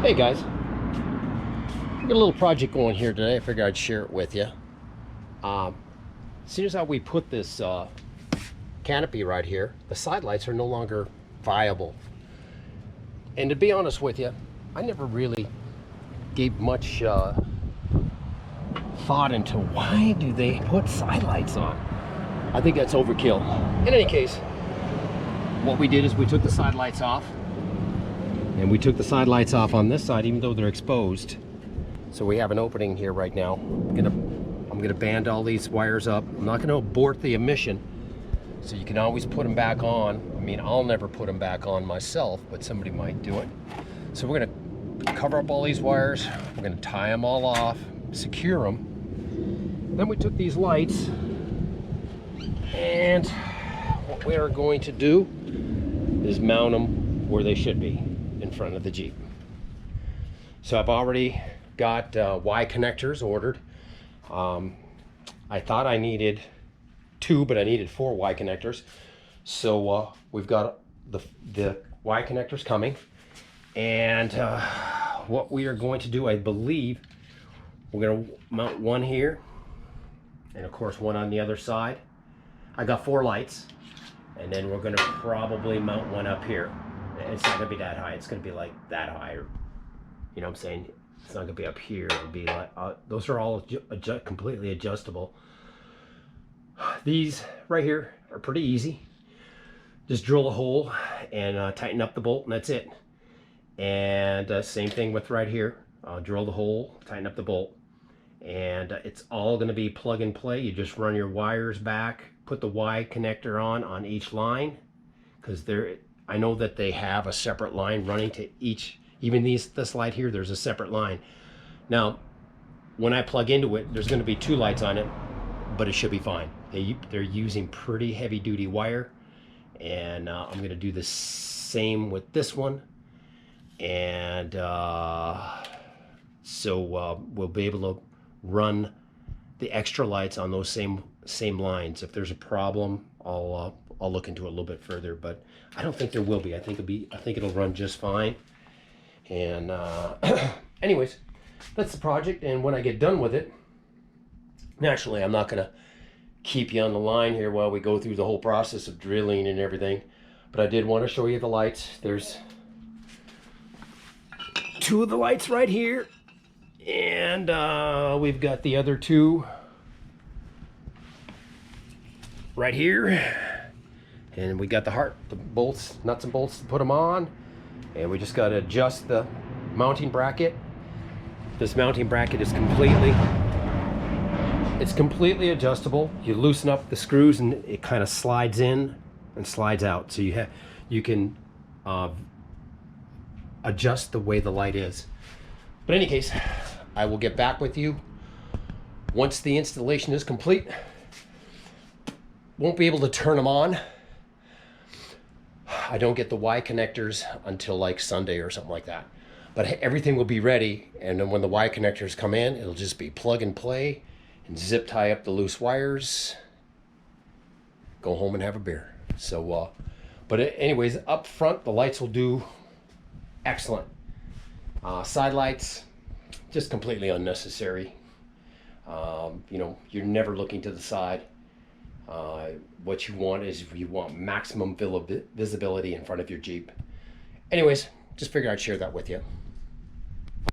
Hey guys, we got a little project going here today. I figured I'd share it with you. As soon as we put this canopy right here, the side lights are no longer viable. And to be honest with you, I never really gave much thought into why do they put side lights on. I think that's overkill. In any case, what we did is we took the side lights off. And we took the side lights off on this side, even though they're exposed. So we have an opening here right now. I'm gonna band all these wires up. I'm not gonna abort the emission. So you can always put them back on. I mean, I'll never put them back on myself, but somebody might do it. So we're gonna cover up all these wires. We're gonna tie them all off, secure them. Then we took these lights, and what we are going to do is mount them where they should be, in front of the Jeep. So I've already got Y connectors ordered. I thought I needed 2, but I needed 4 Y connectors. So we've got the Y connectors coming. And what we are going to do, I believe, we're going to mount one here, and of course one on the other side. I got 4 lights, and then we're going to probably mount one up here. It's not gonna be that high. It's gonna be like that high, or you know what I'm saying? It's not gonna be up here. It'll be like those are all completely adjustable. These right here are pretty easy. Just drill a hole and tighten up the bolt, and that's it. And same thing with right here. Drill the hole, tighten up the bolt, and it's all gonna be plug and play. You just run your wires back, put the Y connector on each line, because I know that they have a separate line running to each, even this light here, there's a separate line. Now, when I plug into it, there's going to be 2 lights on it, but it should be fine. They're using pretty heavy duty wire, and I'm going to do the same with this one. And so we'll be able to run the extra lights on those same lines. If there's a problem, I'll look into it a little bit further, but I don't think there will be. I think it'll run just fine. And anyways, that's the project. And when I get done with it, naturally, I'm not gonna keep you on the line here while we go through the whole process of drilling and everything. But I did want to show you the lights. There's 2 of the lights right here, and we've got the other 2 right here. And we got the bolts, nuts and bolts to put them on. And we just got to adjust the mounting bracket. This mounting bracket is completely adjustable. You loosen up the screws and it kind of slides in and slides out. So you can adjust the way the light is. But in any case, I will get back with you once the installation is complete. Won't be able to turn them on. I don't get the Y connectors until like Sunday or something like that. But everything will be ready, and then when the Y connectors come in, it'll just be plug and play and zip tie up the loose wires, go home and have a beer. So, but anyways, up front, the lights will do excellent. Side lights, just completely unnecessary. You know, you're never looking to the side. What you want maximum visibility in front of your Jeep. Anyways, just figured I'd share that with you.